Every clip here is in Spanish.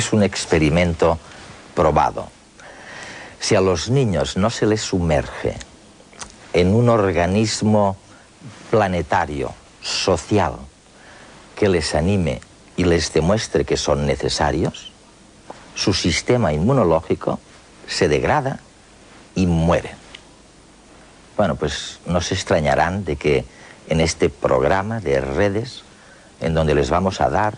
es un experimento probado. Si a los niños no se les sumerge en un organismo planetario, social, que les anime y les demuestre que son necesarios, su sistema inmunológico se degrada y muere. Bueno, pues no se extrañarán de que en este programa de redes, en donde les vamos a dar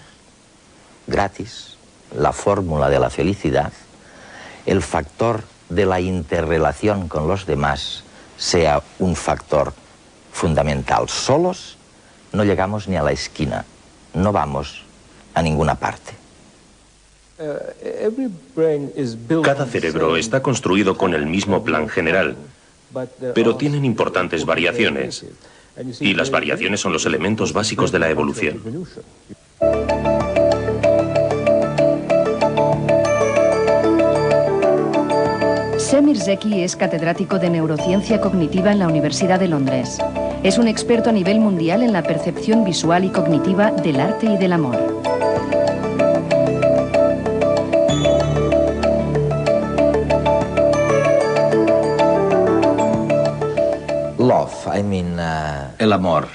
gratis la fórmula de la felicidad, el factor de la interrelación con los demás sea un factor fundamental. Solos no llegamos ni a la esquina, no vamos a ninguna parte. Cada cerebro está construido con el mismo plan general, pero tienen importantes variaciones, y las variaciones son los elementos básicos de la evolución. Semir Zeki es catedrático de neurociencia cognitiva en la Universidad de Londres. Es un experto a nivel mundial en la percepción visual y cognitiva del arte y del amor. El amor.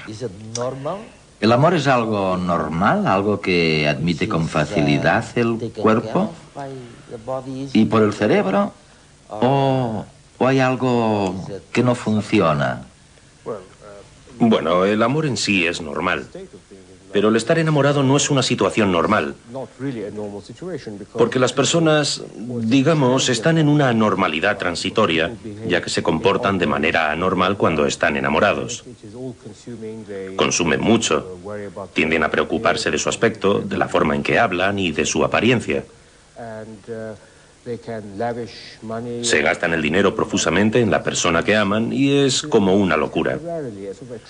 ¿El amor es algo normal, algo que admite con facilidad el cuerpo y por el cerebro? ¿O hay algo que no funciona? Bueno, el amor en sí es normal, pero el estar enamorado no es una situación normal, porque las personas, digamos, están en una anormalidad transitoria, ya que se comportan de manera anormal cuando están enamorados. Consumen mucho, tienden a preocuparse de su aspecto, de la forma en que hablan y de su apariencia. Se gastan el dinero profusamente en la persona que aman y es como una locura.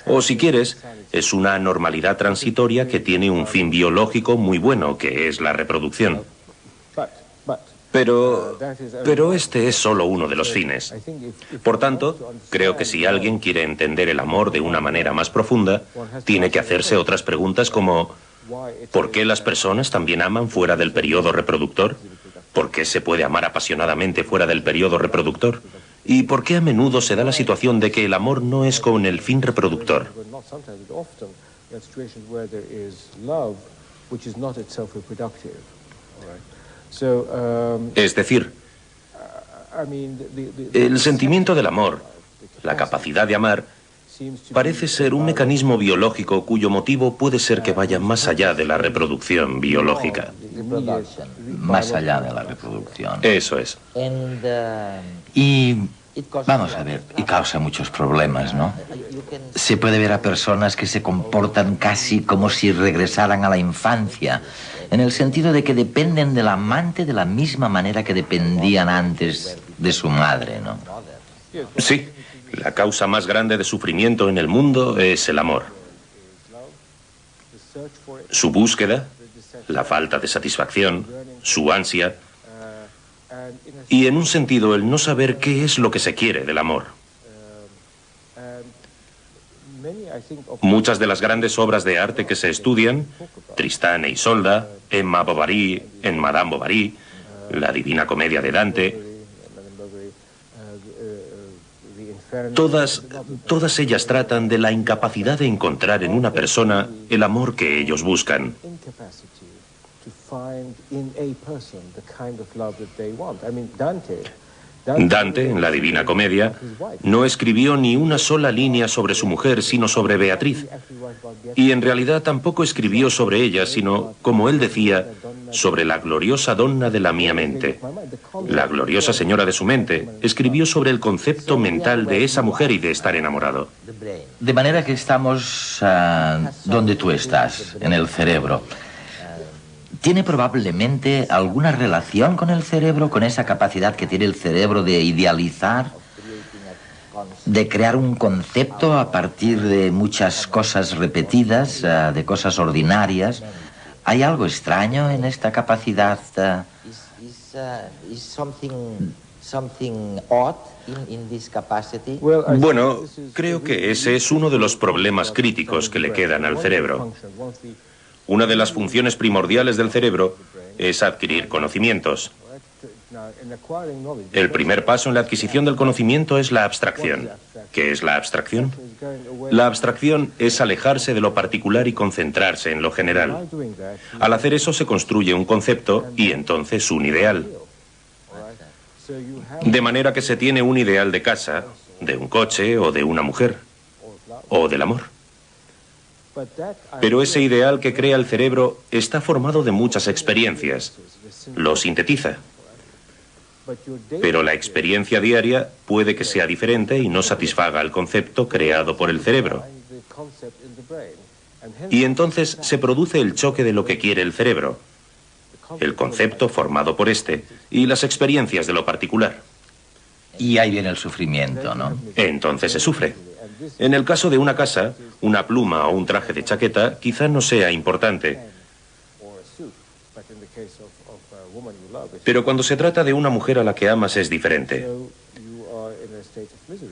O si quieres, es una anormalidad transitoria que tiene un fin biológico muy bueno, que es la reproducción. Pero este es solo uno de los fines. Por tanto, creo que si alguien quiere entender el amor de una manera más profunda, tiene que hacerse otras preguntas como ¿por qué las personas también aman fuera del periodo reproductor? ¿Por qué se puede amar apasionadamente fuera del periodo reproductor? ¿Y por qué a menudo se da la situación de que el amor no es con el fin reproductor? Es decir, el sentimiento del amor, la capacidad de amar, parece ser un mecanismo biológico cuyo motivo puede ser que vaya más allá de la reproducción biológica. Más allá de la reproducción. Eso es. Y vamos a ver, y causa muchos problemas, ¿no? Se puede ver a personas que se comportan casi como si regresaran a la infancia, en el sentido de que dependen del amante de la misma manera que dependían antes de su madre, ¿no? Sí. La causa más grande de sufrimiento en el mundo es el amor. Su búsqueda, la falta de satisfacción, su ansia y, en un sentido, el no saber qué es lo que se quiere del amor. Muchas de las grandes obras de arte que se estudian, Tristán e Isolda, Emma Bovary, en Madame Bovary, la Divina Comedia de Dante, todas ellas tratan de la incapacidad de encontrar en una persona el amor que ellos buscan. Dante, en la Divina Comedia, no escribió ni una sola línea sobre su mujer, sino sobre Beatriz. Y en realidad tampoco escribió sobre ella, sino, como él decía, sobre la gloriosa donna de la mia mente. La gloriosa señora de su mente escribió sobre el concepto mental de esa mujer y de estar enamorado. De manera que estamos donde tú estás, en el cerebro. ¿Tiene probablemente alguna relación con el cerebro, con esa capacidad que tiene el cerebro de idealizar, de crear un concepto a partir de muchas cosas repetidas, de cosas ordinarias? ¿Hay algo extraño en esta capacidad? Bueno, creo que ese es uno de los problemas críticos que le quedan al cerebro. Una de las funciones primordiales del cerebro es adquirir conocimientos. El primer paso en la adquisición del conocimiento es la abstracción. ¿Qué es la abstracción? La abstracción es alejarse de lo particular y concentrarse en lo general. Al hacer eso se construye un concepto y entonces un ideal. De manera que se tiene un ideal de casa, de un coche o de una mujer, o del amor. Pero ese ideal que crea el cerebro está formado de muchas experiencias. Lo sintetiza. Pero la experiencia diaria puede que sea diferente y no satisfaga el concepto creado por el cerebro. Y entonces se produce el choque de lo que quiere el cerebro, el concepto formado por este y las experiencias de lo particular. Y ahí viene el sufrimiento, ¿no? Entonces se sufre. En el caso de una casa, una pluma o un traje de chaqueta quizá no sea importante. Pero cuando se trata de una mujer a la que amas es diferente.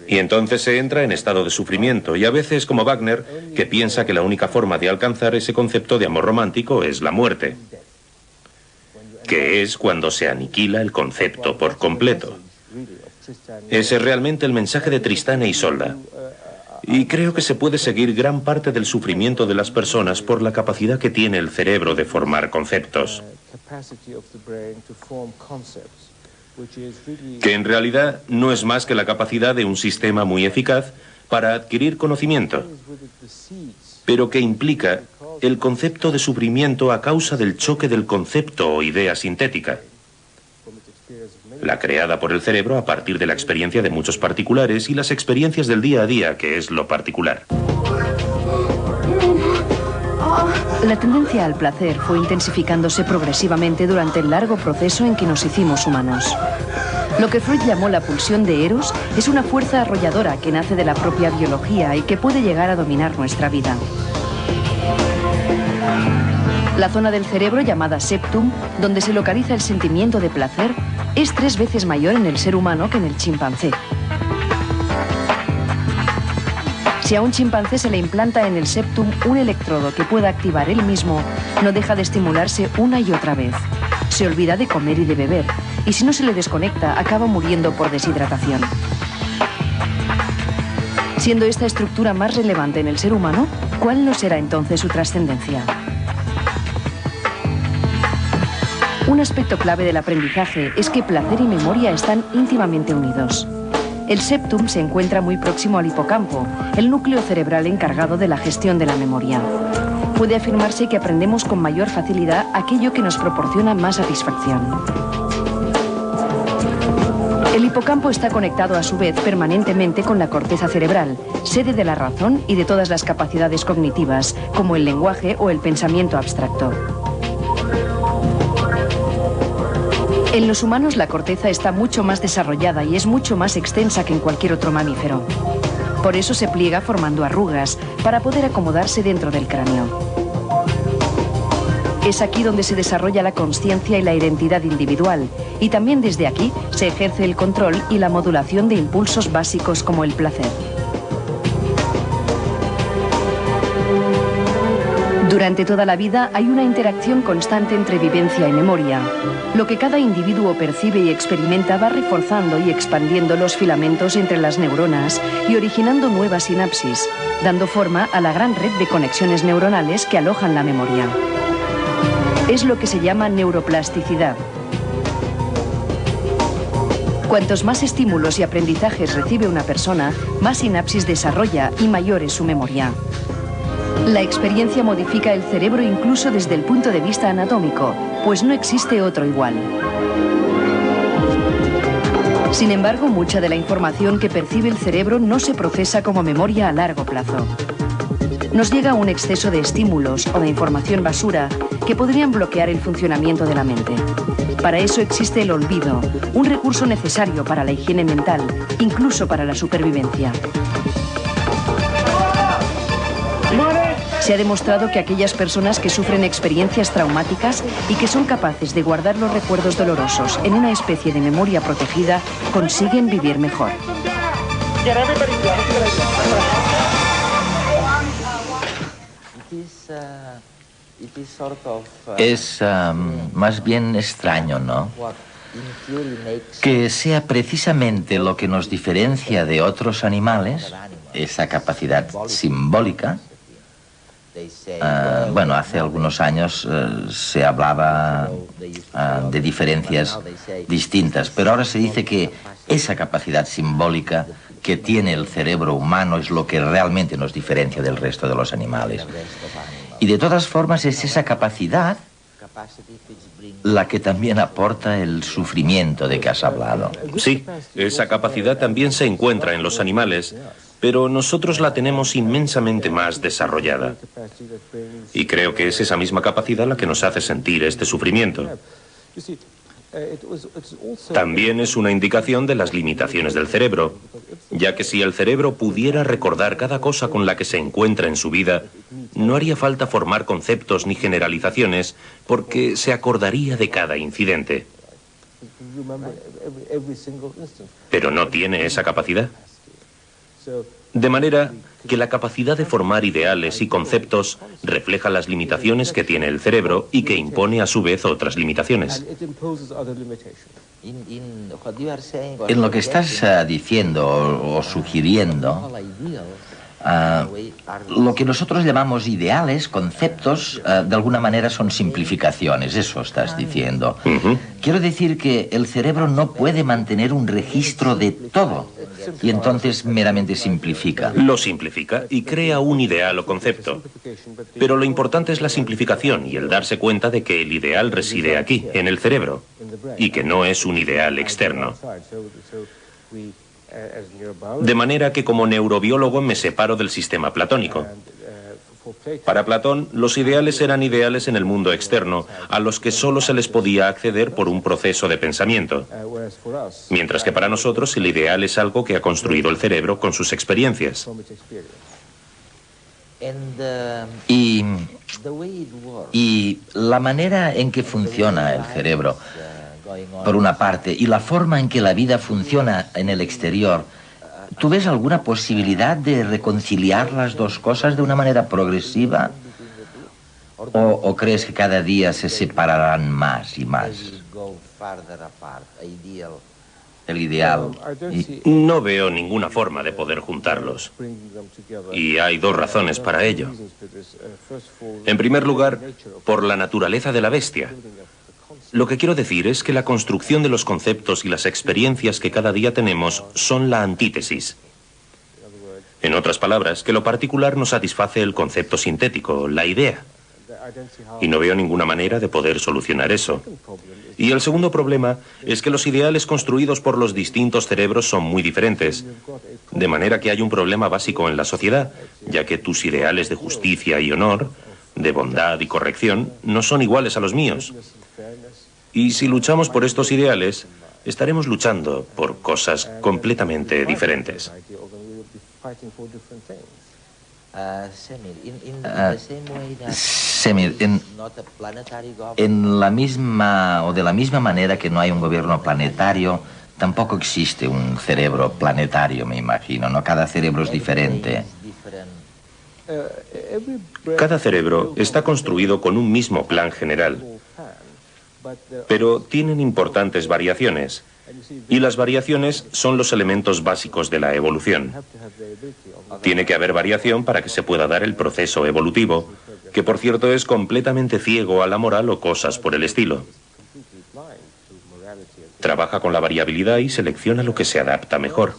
Y entonces se entra en estado de sufrimiento, y a veces como Wagner, que piensa que la única forma de alcanzar ese concepto de amor romántico es la muerte, que es cuando se aniquila el concepto por completo. Ese es realmente el mensaje de Tristán e Isolda. Y creo que se puede seguir gran parte del sufrimiento de las personas por la capacidad que tiene el cerebro de formar conceptos. Que en realidad no es más que la capacidad de un sistema muy eficaz para adquirir conocimiento, pero que implica el concepto de sufrimiento a causa del choque del concepto o idea sintética, la creada por el cerebro a partir de la experiencia de muchos particulares y las experiencias del día a día, que es lo particular. La tendencia al placer fue intensificándose progresivamente durante el largo proceso en que nos hicimos humanos. Lo que Freud llamó la pulsión de Eros es una fuerza arrolladora que nace de la propia biología y que puede llegar a dominar nuestra vida. La zona del cerebro llamada septum, donde se localiza el sentimiento de placer, es 3 veces mayor en el ser humano que en el chimpancé. Si a un chimpancé se le implanta en el septum un electrodo que pueda activar él mismo, no deja de estimularse una y otra vez. Se olvida de comer y de beber, y si no se le desconecta, acaba muriendo por deshidratación. Siendo esta estructura más relevante en el ser humano, ¿cuál no será entonces su trascendencia? Un aspecto clave del aprendizaje es que placer y memoria están íntimamente unidos. El septum se encuentra muy próximo al hipocampo, el núcleo cerebral encargado de la gestión de la memoria. Puede afirmarse que aprendemos con mayor facilidad aquello que nos proporciona más satisfacción. El hipocampo está conectado a su vez permanentemente con la corteza cerebral, sede de la razón y de todas las capacidades cognitivas, como el lenguaje o el pensamiento abstracto. En los humanos la corteza está mucho más desarrollada y es mucho más extensa que en cualquier otro mamífero. Por eso se pliega formando arrugas, para poder acomodarse dentro del cráneo. Es aquí donde se desarrolla la consciencia y la identidad individual, y también desde aquí se ejerce el control y la modulación de impulsos básicos como el placer. Durante toda la vida hay una interacción constante entre vivencia y memoria. Lo que cada individuo percibe y experimenta va reforzando y expandiendo los filamentos entre las neuronas y originando nuevas sinapsis, dando forma a la gran red de conexiones neuronales que alojan la memoria. Es lo que se llama neuroplasticidad. Cuantos más estímulos y aprendizajes recibe una persona, más sinapsis desarrolla y mayor es su memoria. La experiencia modifica el cerebro incluso desde el punto de vista anatómico, pues no existe otro igual. Sin embargo, mucha de la información que percibe el cerebro no se procesa como memoria a largo plazo. Nos llega un exceso de estímulos o de información basura que podrían bloquear el funcionamiento de la mente. Para eso existe el olvido, un recurso necesario para la higiene mental, incluso para la supervivencia. Se ha demostrado que aquellas personas que sufren experiencias traumáticas y que son capaces de guardar los recuerdos dolorosos en una especie de memoria protegida consiguen vivir mejor. Es más bien extraño, ¿no? Que sea precisamente lo que nos diferencia de otros animales, esa capacidad simbólica. Bueno, hace algunos años se hablaba de diferencias distintas, pero ahora se dice que esa capacidad simbólica que tiene el cerebro humano es lo que realmente nos diferencia del resto de los animales. Y de todas formas es esa capacidad la que también aporta el sufrimiento de que has hablado. Sí, esa capacidad también se encuentra en los animales, pero nosotros la tenemos inmensamente más desarrollada. Y creo que es esa misma capacidad la que nos hace sentir este sufrimiento. También es una indicación de las limitaciones del cerebro, ya que si el cerebro pudiera recordar cada cosa con la que se encuentra en su vida, no haría falta formar conceptos ni generalizaciones, porque se acordaría de cada incidente. Pero no tiene esa capacidad. De manera que la capacidad de formar ideales y conceptos refleja las limitaciones que tiene el cerebro y que impone a su vez otras limitaciones. En lo que estás diciendo o sugiriendo, lo que nosotros llamamos ideales, conceptos, de alguna manera son simplificaciones, eso estás diciendo. Quiero decir que el cerebro no puede mantener un registro de todo y entonces meramente simplifica. Lo simplifica y crea un ideal o concepto. Pero lo importante es la simplificación y el darse cuenta de que el ideal reside aquí, en el cerebro, y que no es un ideal externo. De manera que como neurobiólogo me separo del sistema platónico. Para Platón, los ideales eran ideales en el mundo externo, a los que solo se les podía acceder por un proceso de pensamiento. Mientras que para nosotros el ideal es algo que ha construido el cerebro con sus experiencias. Y la manera en que funciona el cerebro, por una parte, y la forma en que la vida funciona en el exterior, ¿tú ves alguna posibilidad de reconciliar las dos cosas de una manera progresiva? ¿O crees que cada día se separarán más y más? El ideal. No veo ninguna forma de poder juntarlos. Y hay dos razones para ello. En primer lugar, por la naturaleza de la bestia. Lo que quiero decir es que la construcción de los conceptos y las experiencias que cada día tenemos son la antítesis. En otras palabras, que lo particular no satisface el concepto sintético, la idea. Y no veo ninguna manera de poder solucionar eso. Y el segundo problema es que los ideales construidos por los distintos cerebros son muy diferentes. De manera que hay un problema básico en la sociedad, ya que tus ideales de justicia y honor, de bondad y corrección, no son iguales a los míos. Y si luchamos por estos ideales, estaremos luchando por cosas completamente diferentes. Semir, en la misma o de la misma manera que no hay un gobierno planetario, tampoco existe un cerebro planetario, me imagino, ¿no? Cada cerebro es diferente. Cada cerebro está construido con un mismo plan general, pero tienen importantes variaciones, y las variaciones son los elementos básicos de la evolución. Tiene que haber variación para que se pueda dar el proceso evolutivo, que por cierto es completamente ciego a la moral o cosas por el estilo. Trabaja con la variabilidad y selecciona lo que se adapta mejor.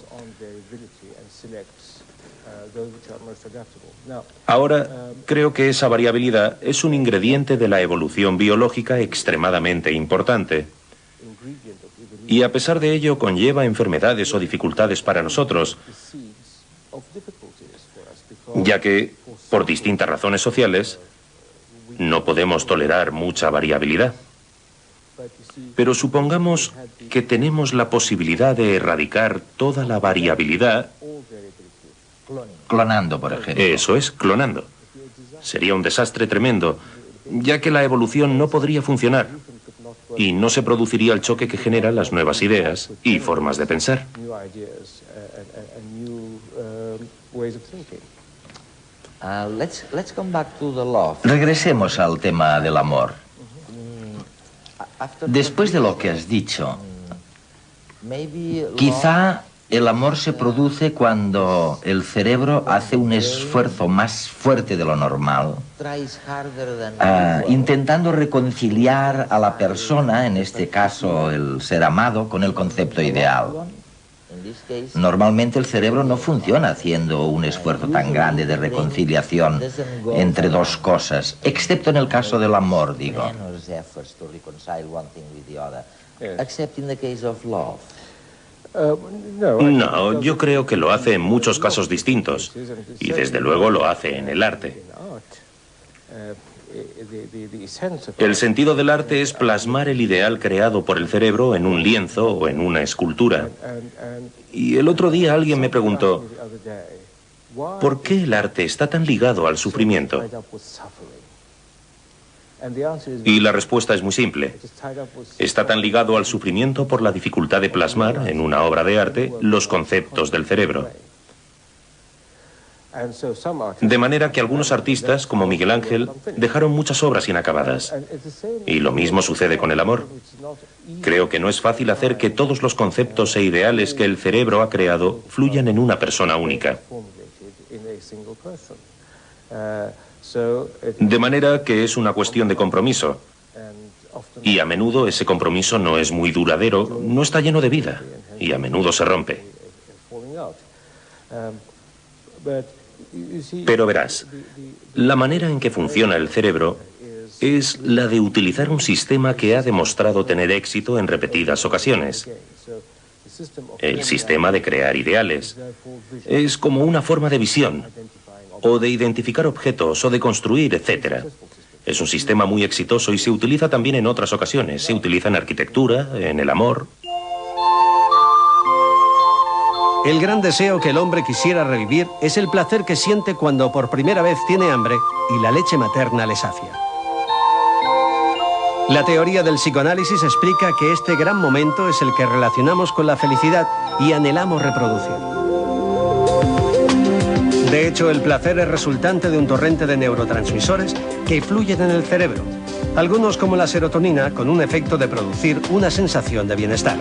Ahora, creo que esa variabilidad es un ingrediente de la evolución biológica extremadamente importante. Y a pesar de ello conlleva enfermedades o dificultades para nosotros, ya que, por distintas razones sociales, no podemos tolerar mucha variabilidad. Pero supongamos que tenemos la posibilidad de erradicar toda la variabilidad. Clonando, por ejemplo. Eso es, clonando. Sería un desastre tremendo, ya que la evolución no podría funcionar y no se produciría el choque que generan las nuevas ideas y formas de pensar. Regresemos al tema del amor. Después de lo que has dicho, quizá el amor se produce cuando el cerebro hace un esfuerzo más fuerte de lo normal, intentando reconciliar a la persona, en este caso el ser amado, con el concepto ideal. Normalmente el cerebro no funciona haciendo un esfuerzo tan grande de reconciliación entre dos cosas, excepto en el caso del amor, digo. No, yo creo que lo hace en muchos casos distintos, y desde luego lo hace en el arte. El sentido del arte es plasmar el ideal creado por el cerebro en un lienzo o en una escultura. Y el otro día alguien me preguntó, ¿por qué el arte está tan ligado al sufrimiento? Y la respuesta es muy simple. Está tan ligado al sufrimiento por la dificultad de plasmar en una obra de arte los conceptos del cerebro. De manera que algunos artistas, como Miguel Ángel, dejaron muchas obras inacabadas. Y lo mismo sucede con el amor. Creo que no es fácil hacer que todos los conceptos e ideales que el cerebro ha creado fluyan en una persona única. De manera que es una cuestión de compromiso. Y a menudo ese compromiso no es muy duradero, no está lleno de vida, y a menudo se rompe. Pero verás, la manera en que funciona el cerebro es la de utilizar un sistema que ha demostrado tener éxito en repetidas ocasiones. El sistema de crear ideales. Es como una forma de visión, o de identificar objetos, o de construir, etc. Es un sistema muy exitoso y se utiliza también en otras ocasiones. Se utiliza en arquitectura, en el amor. El gran deseo que el hombre quisiera revivir es el placer que siente cuando por primera vez tiene hambre y la leche materna le sacia. La teoría del psicoanálisis explica que este gran momento es el que relacionamos con la felicidad y anhelamos reproducir. De hecho, el placer es resultante de un torrente de neurotransmisores que fluyen en el cerebro, algunos como la serotonina, con un efecto de producir una sensación de bienestar.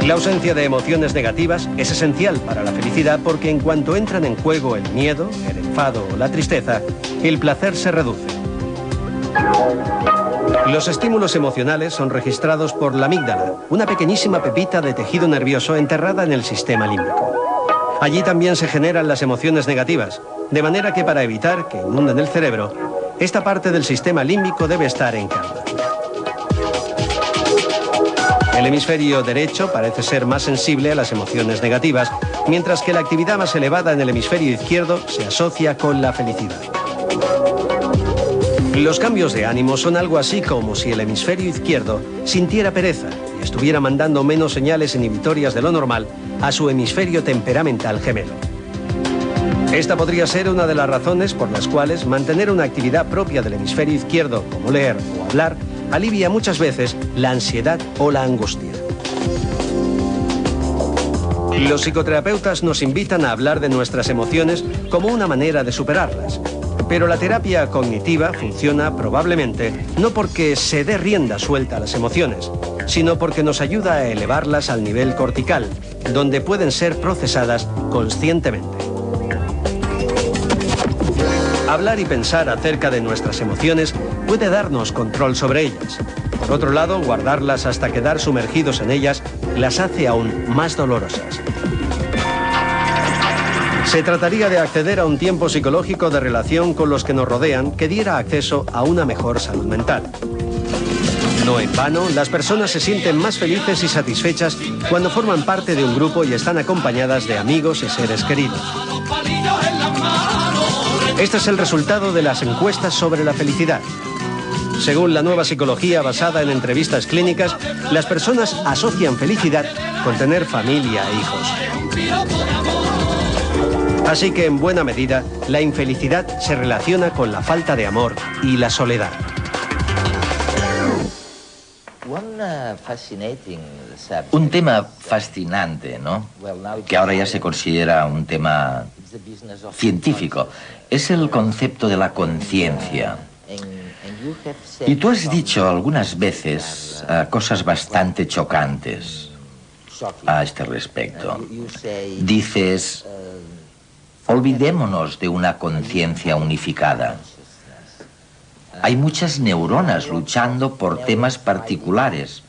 La ausencia de emociones negativas es esencial para la felicidad porque en cuanto entran en juego el miedo, el enfado o la tristeza, el placer se reduce. Los estímulos emocionales son registrados por la amígdala, una pequeñísima pepita de tejido nervioso enterrada en el sistema límbico. Allí también se generan las emociones negativas, de manera que para evitar que inunden el cerebro, esta parte del sistema límbico debe estar en calma. El hemisferio derecho parece ser más sensible a las emociones negativas, mientras que la actividad más elevada en el hemisferio izquierdo se asocia con la felicidad. Los cambios de ánimo son algo así como si el hemisferio izquierdo sintiera pereza y estuviera mandando menos señales inhibitorias de lo normal a su hemisferio temperamental gemelo. Esta podría ser una de las razones por las cuales mantener una actividad propia del hemisferio izquierdo, como leer o hablar, alivia muchas veces la ansiedad o la angustia. Los psicoterapeutas nos invitan a hablar de nuestras emociones como una manera de superarlas. Pero la terapia cognitiva funciona probablemente no porque se dé rienda suelta a las emociones, sino porque nos ayuda a elevarlas al nivel cortical, donde pueden ser procesadas conscientemente. Hablar y pensar acerca de nuestras emociones puede darnos control sobre ellas. Por otro lado, guardarlas hasta quedar sumergidos en ellas las hace aún más dolorosas. Se trataría de acceder a un tiempo psicológico de relación con los que nos rodean que diera acceso a una mejor salud mental. No en vano, las personas se sienten más felices y satisfechas cuando forman parte de un grupo y están acompañadas de amigos y seres queridos. Este es el resultado de las encuestas sobre la felicidad. Según la nueva psicología basada en entrevistas clínicas, las personas asocian felicidad con tener familia e hijos. Así que, en buena medida, la infelicidad se relaciona con la falta de amor y la soledad. Un tema fascinante, ¿no?, que ahora ya se considera un tema científico, es el concepto de la conciencia. Y tú has dicho algunas veces cosas bastante chocantes a este respecto. Dices, olvidémonos de una conciencia unificada. Hay muchas neuronas luchando por temas particulares.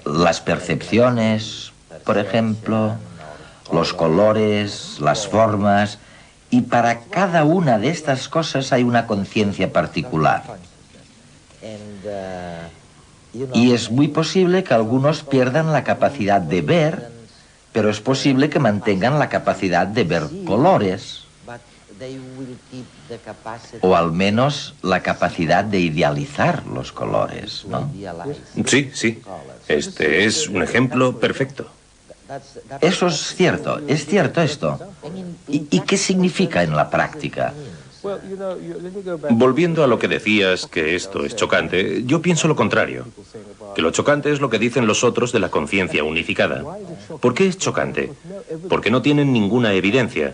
Las percepciones, por ejemplo, los colores, las formas, y para cada una de estas cosas hay una conciencia particular. Y es muy posible que algunos pierdan la capacidad de ver, pero es posible que mantengan la capacidad de ver colores. O al menos la capacidad de idealizar los colores, ¿no? Sí, sí. Este es un ejemplo perfecto. Eso es cierto esto. ¿Y qué significa en la práctica? Volviendo a lo que decías, que esto es chocante, yo pienso lo contrario. Que lo chocante es lo que dicen los otros de la conciencia unificada. ¿Por qué es chocante? Porque no tienen ninguna evidencia.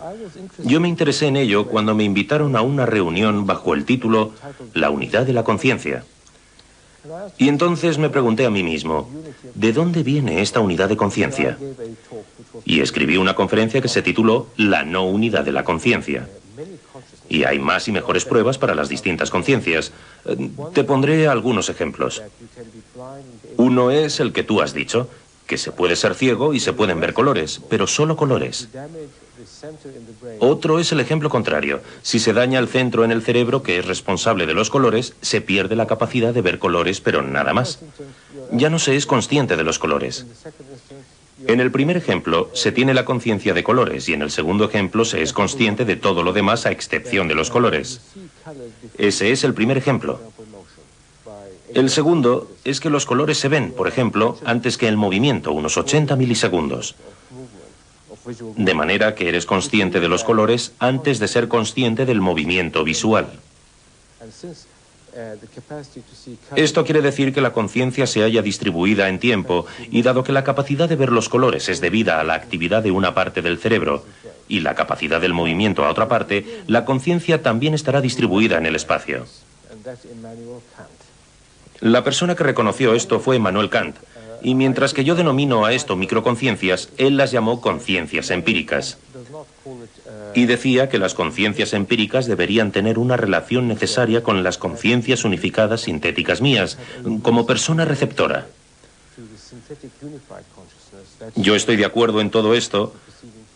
Yo me interesé en ello cuando me invitaron a una reunión bajo el título La unidad de la conciencia. Y entonces me pregunté a mí mismo, ¿de dónde viene esta unidad de conciencia? Y escribí una conferencia que se tituló La no unidad de la conciencia. Y hay más y mejores pruebas para las distintas conciencias. Te pondré algunos ejemplos. Uno es el que tú has dicho, que se puede ser ciego y se pueden ver colores, pero solo colores. Otro es el ejemplo contrario. Si se daña el centro en el cerebro que es responsable de los colores, se pierde la capacidad de ver colores, pero nada más. Ya no se es consciente de los colores. En el primer ejemplo, se tiene la conciencia de colores y en el segundo ejemplo se es consciente de todo lo demás a excepción de los colores. Ese es el primer ejemplo. El segundo es que los colores se ven, por ejemplo, antes que el movimiento, unos 80 milisegundos. De manera que eres consciente de los colores antes de ser consciente del movimiento visual. Esto quiere decir que la conciencia se halla distribuida en tiempo y dado que la capacidad de ver los colores es debida a la actividad de una parte del cerebro y la capacidad del movimiento a otra parte, la conciencia también estará distribuida en el espacio. La persona que reconoció esto fue Immanuel Kant, y mientras que yo denomino a esto microconciencias, él las llamó conciencias empíricas. Y decía que las conciencias empíricas deberían tener una relación necesaria con las conciencias unificadas sintéticas mías, como persona receptora. Yo estoy de acuerdo en todo esto,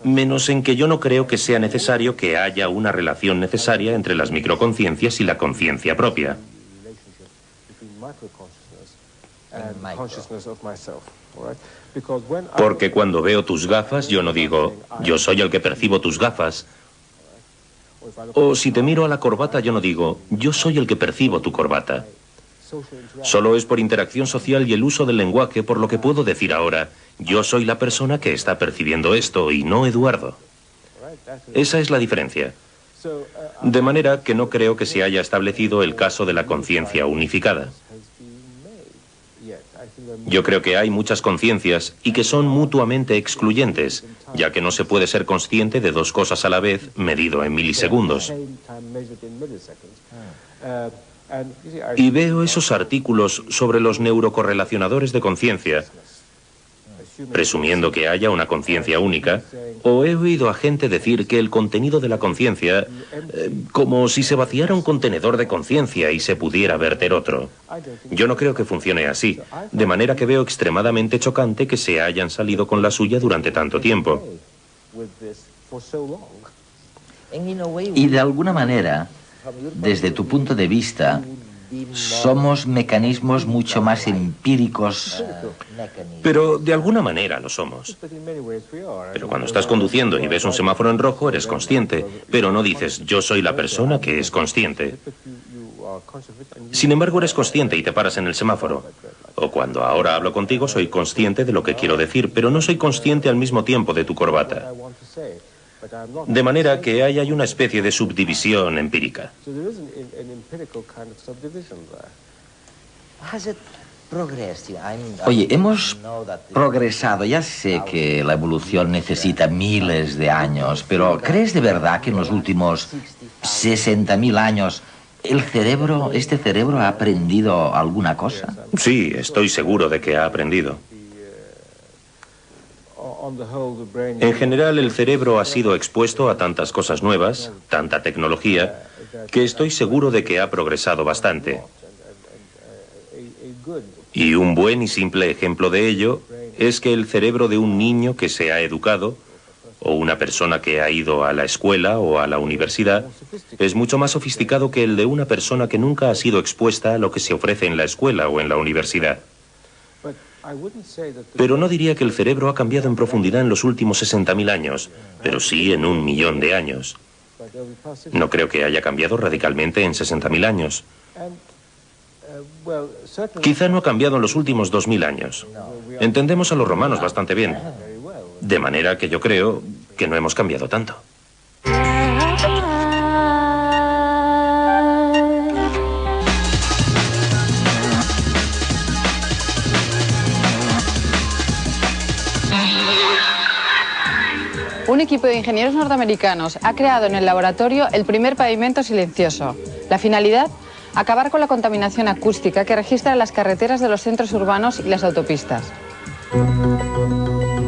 menos en que yo no creo que sea necesario que haya una relación necesaria entre las microconciencias y la conciencia propia. Porque cuando veo tus gafas, yo no digo, yo soy el que percibo tus gafas. O si te miro a la corbata, yo no digo, yo soy el que percibo tu corbata. Solo es por interacción social y el uso del lenguaje por lo que puedo decir ahora, yo soy la persona que está percibiendo esto y no Eduardo. Esa es la diferencia. De manera que no creo que se haya establecido el caso de la conciencia unificada. Yo creo que hay muchas conciencias y que son mutuamente excluyentes, ya que no se puede ser consciente de dos cosas a la vez medido en milisegundos. Y veo esos artículos sobre los neurocorrelacionadores de conciencia, presumiendo que haya una conciencia única, o he oído a gente decir que el contenido de la conciencia, como si se vaciara un contenedor de conciencia y se pudiera verter otro. Yo no creo que funcione así, de manera que veo extremadamente chocante que se hayan salido con la suya durante tanto tiempo. Y de alguna manera, desde tu punto de vista, somos mecanismos mucho más empíricos. Pero de alguna manera lo somos. Pero cuando estás conduciendo y ves un semáforo en rojo, eres consciente, pero no dices, yo soy la persona que es consciente. Sin embargo, eres consciente y te paras en el semáforo. O cuando ahora hablo contigo, soy consciente de lo que quiero decir, pero no soy consciente al mismo tiempo de tu corbata. De manera que hay una especie de subdivisión empírica. Oye, hemos progresado. Ya sé que la evolución necesita miles de años, pero ¿crees de verdad que en los últimos 60.000 años este cerebro ha aprendido alguna cosa? Sí, estoy seguro de que ha aprendido. En general, el cerebro ha sido expuesto a tantas cosas nuevas, tanta tecnología, que estoy seguro de que ha progresado bastante. Y un buen y simple ejemplo de ello es que el cerebro de un niño que se ha educado, o una persona que ha ido a la escuela o a la universidad, es mucho más sofisticado que el de una persona que nunca ha sido expuesta a lo que se ofrece en la escuela o en la universidad. Pero no diría que el cerebro ha cambiado en profundidad en los últimos 60.000 años, pero sí en 1.000.000 de años. No creo que haya cambiado radicalmente en 60.000 años. Quizá no ha cambiado en los últimos 2.000 años. Entendemos a los romanos bastante bien. De manera que yo creo que no hemos cambiado tanto. Un equipo de ingenieros norteamericanos ha creado en el laboratorio el primer pavimento silencioso. La finalidad, acabar con la contaminación acústica que registra las carreteras de los centros urbanos y las autopistas.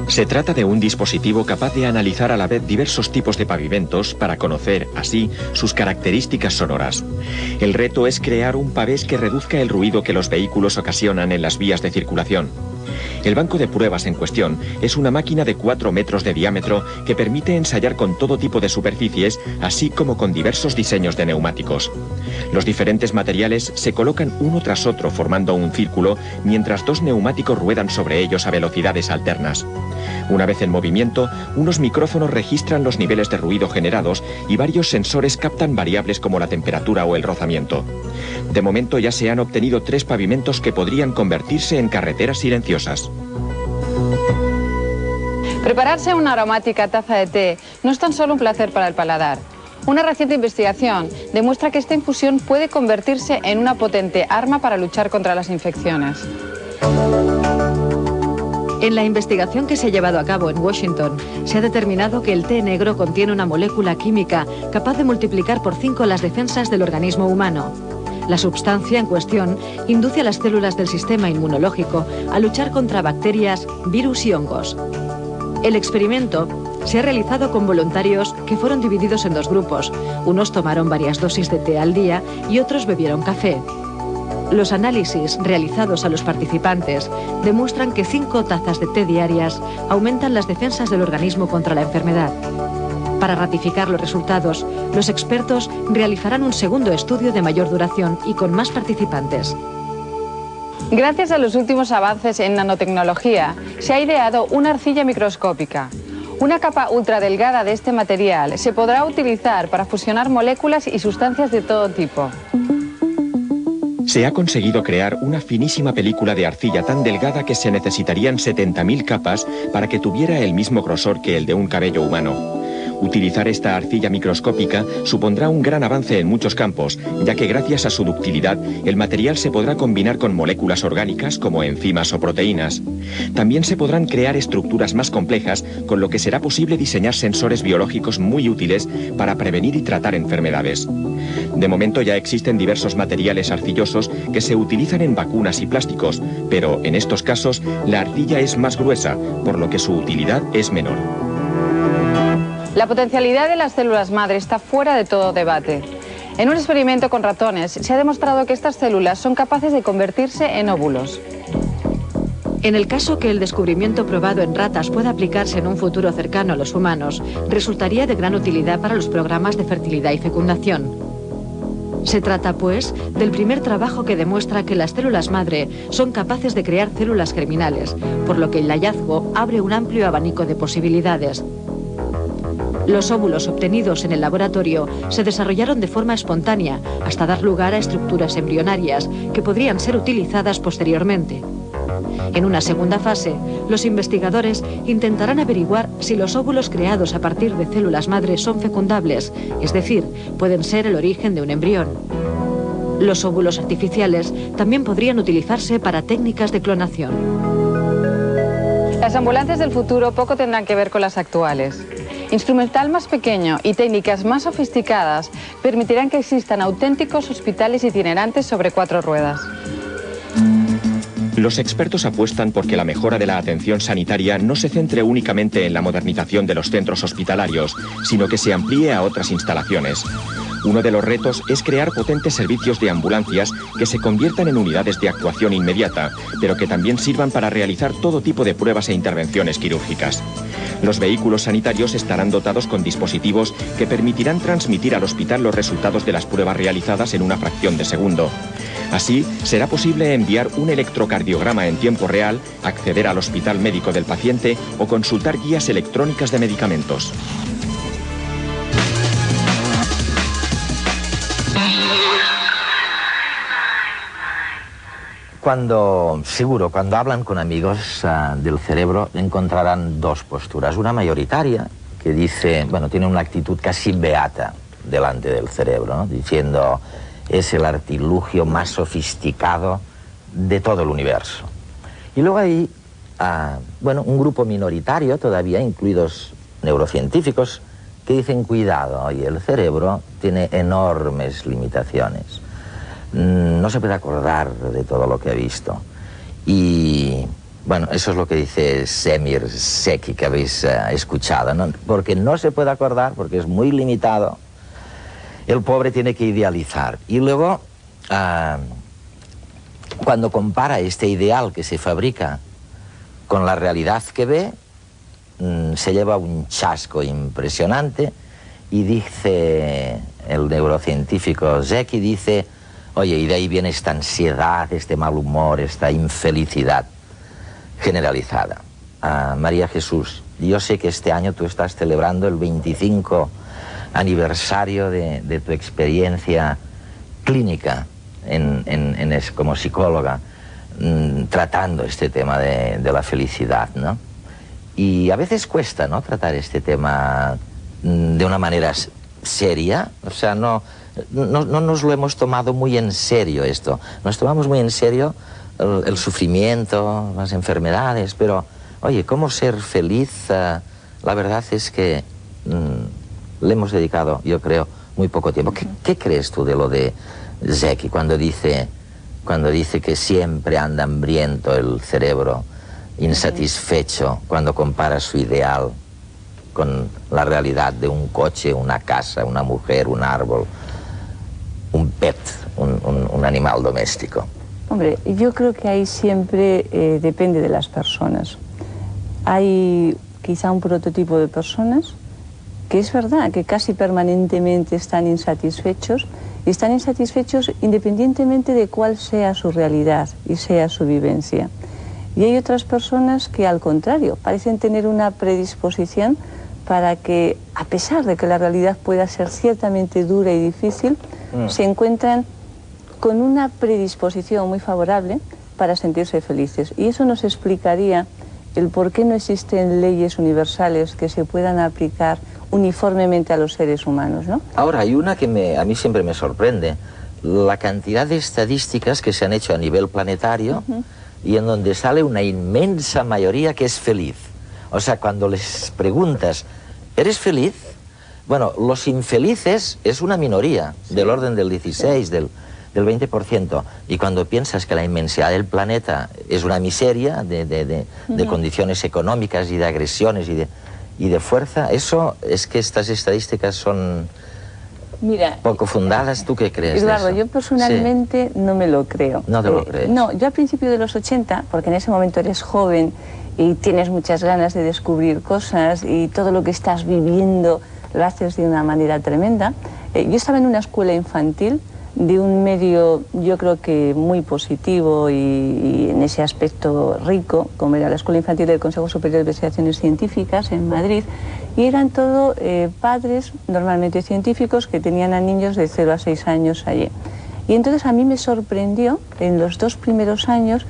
Se trata de un dispositivo capaz de analizar a la vez diversos tipos de pavimentos para conocer, así, sus características sonoras. El reto es crear un pavés que reduzca el ruido que los vehículos ocasionan en las vías de circulación. El banco de pruebas en cuestión es una máquina de 4 metros de diámetro que permite ensayar con todo tipo de superficies, así como con diversos diseños de neumáticos. Los diferentes materiales se colocan uno tras otro formando un círculo, mientras 2 neumáticos ruedan sobre ellos a velocidades alternas. Una vez en movimiento, unos micrófonos registran los niveles de ruido generados y varios sensores captan variables como la temperatura o el rozamiento. De momento ya se han obtenido 3 pavimentos que podrían convertirse en carreteras silenciosas. Prepararse una aromática taza de té no es tan solo un placer para el paladar. Una reciente investigación demuestra que esta infusión puede convertirse en una potente arma para luchar contra las infecciones. En la investigación que se ha llevado a cabo en Washington, se ha determinado que el té negro contiene una molécula química capaz de multiplicar por 5 las defensas del organismo humano. La sustancia en cuestión induce a las células del sistema inmunológico a luchar contra bacterias, virus y hongos. El experimento se ha realizado con voluntarios que fueron divididos en 2 grupos. Unos tomaron varias dosis de té al día y otros bebieron café. Los análisis realizados a los participantes demuestran que 5 tazas de té diarias aumentan las defensas del organismo contra la enfermedad. Para ratificar los resultados, los expertos realizarán un segundo estudio de mayor duración y con más participantes. Gracias a los últimos avances en nanotecnología, se ha ideado una arcilla microscópica. Una capa ultradelgada de este material se podrá utilizar para fusionar moléculas y sustancias de todo tipo. Se ha conseguido crear una finísima película de arcilla tan delgada que se necesitarían 70.000 capas para que tuviera el mismo grosor que el de un cabello humano. Utilizar esta arcilla microscópica supondrá un gran avance en muchos campos, ya que gracias a su ductilidad, el material se podrá combinar con moléculas orgánicas como enzimas o proteínas. También se podrán crear estructuras más complejas, con lo que será posible diseñar sensores biológicos muy útiles para prevenir y tratar enfermedades. De momento ya existen diversos materiales arcillosos que se utilizan en vacunas y plásticos, pero en estos casos la arcilla es más gruesa, por lo que su utilidad es menor. La potencialidad de las células madre está fuera de todo debate. En un experimento con ratones se ha demostrado que estas células son capaces de convertirse en óvulos. En el caso que el descubrimiento probado en ratas pueda aplicarse en un futuro cercano a los humanos, resultaría de gran utilidad para los programas de fertilidad y fecundación. Se trata, pues, del primer trabajo que demuestra que las células madre son capaces de crear células germinales, por lo que el hallazgo abre un amplio abanico de posibilidades. Los óvulos obtenidos en el laboratorio se desarrollaron de forma espontánea hasta dar lugar a estructuras embrionarias que podrían ser utilizadas posteriormente. En una segunda fase, los investigadores intentarán averiguar si los óvulos creados a partir de células madre son fecundables, es decir, pueden ser el origen de un embrión. Los óvulos artificiales también podrían utilizarse para técnicas de clonación. Las ambulancias del futuro poco tendrán que ver con las actuales. Instrumental más pequeño y técnicas más sofisticadas permitirán que existan auténticos hospitales itinerantes sobre 4 ruedas. Los expertos apuestan porque la mejora de la atención sanitaria no se centre únicamente en la modernización de los centros hospitalarios, sino que se amplíe a otras instalaciones. Uno de los retos es crear potentes servicios de ambulancias que se conviertan en unidades de actuación inmediata, pero que también sirvan para realizar todo tipo de pruebas e intervenciones quirúrgicas. Los vehículos sanitarios estarán dotados con dispositivos que permitirán transmitir al hospital los resultados de las pruebas realizadas en una fracción de segundo. Así, será posible enviar un electrocardiograma en tiempo real, acceder al hospital médico del paciente o consultar guías electrónicas de medicamentos. Cuando hablan con amigos del cerebro encontrarán dos posturas. Una mayoritaria que dice, bueno, tiene una actitud casi beata delante del cerebro, ¿no? Diciendo, es el artilugio más sofisticado de todo el universo. Y luego hay, un grupo minoritario todavía, incluidos neurocientíficos, que dicen, cuidado, oye, el cerebro tiene enormes limitaciones. No se puede acordar de todo lo que ha visto. Y, bueno, eso es lo que dice Semir Zeki, que habéis escuchado, ¿no? Porque no se puede acordar, porque es muy limitado. El pobre tiene que idealizar. Y luego, cuando compara este ideal que se fabrica con la realidad que ve, se lleva un chasco impresionante y dice el neurocientífico Zeki, dice, oye, y de ahí viene esta ansiedad, este mal humor, esta infelicidad generalizada. María Jesús, yo sé que este año tú estás celebrando el 25 aniversario de tu experiencia clínica como psicóloga, tratando este tema de la felicidad, ¿no? Y a veces cuesta, ¿no?, tratar este tema de una manera seria. O sea, no nos lo hemos tomado muy en serio esto. Nos tomamos muy en serio el sufrimiento, las enfermedades, pero, oye, ¿cómo ser feliz? La verdad es que le hemos dedicado, yo creo, muy poco tiempo. ¿Qué crees tú de lo de Zeki cuando dice que siempre anda hambriento el cerebro, insatisfecho, cuando compara su ideal con la realidad de un coche, una casa, una mujer, un árbol, un pet, un animal doméstico? Hombre, yo creo que ahí siempre depende de las personas. Hay quizá un prototipo de personas que es verdad que casi permanentemente están insatisfechos, y están insatisfechos independientemente de cuál sea su realidad y sea su vivencia. Y hay otras personas que, al contrario, parecen tener una predisposición para que, a pesar de que la realidad pueda ser ciertamente dura y difícil, se encuentran con una predisposición muy favorable para sentirse felices. Y eso nos explicaría el por qué no existen leyes universales que se puedan aplicar uniformemente a los seres humanos, ¿no? Ahora, hay una que a mí siempre me sorprende, la cantidad de estadísticas que se han hecho a nivel planetario y en donde sale una inmensa mayoría que es feliz. O sea, cuando les preguntas, ¿eres feliz? Bueno, los infelices es una minoría, del orden del 16, del 20%. Y cuando piensas que la inmensidad del planeta es una miseria de condiciones económicas y de agresiones y de fuerza, eso es que estas estadísticas son poco fundadas. ¿Tú qué crees? Eduardo, de eso? Yo personalmente no me lo creo. ¿No te lo crees? No, yo a principios de los 80, porque en ese momento eres joven y tienes muchas ganas de descubrir cosas y todo lo que estás viviendo lo haces de una manera tremenda. Yo estaba en una escuela infantil de un medio, yo creo que muy positivo y en ese aspecto rico, como era la Escuela Infantil del Consejo Superior de Investigaciones Científicas en Madrid, y eran todo padres, normalmente científicos, que tenían a niños de 0 a 6 años allí. Y entonces a mí me sorprendió, en los 2 primeros años,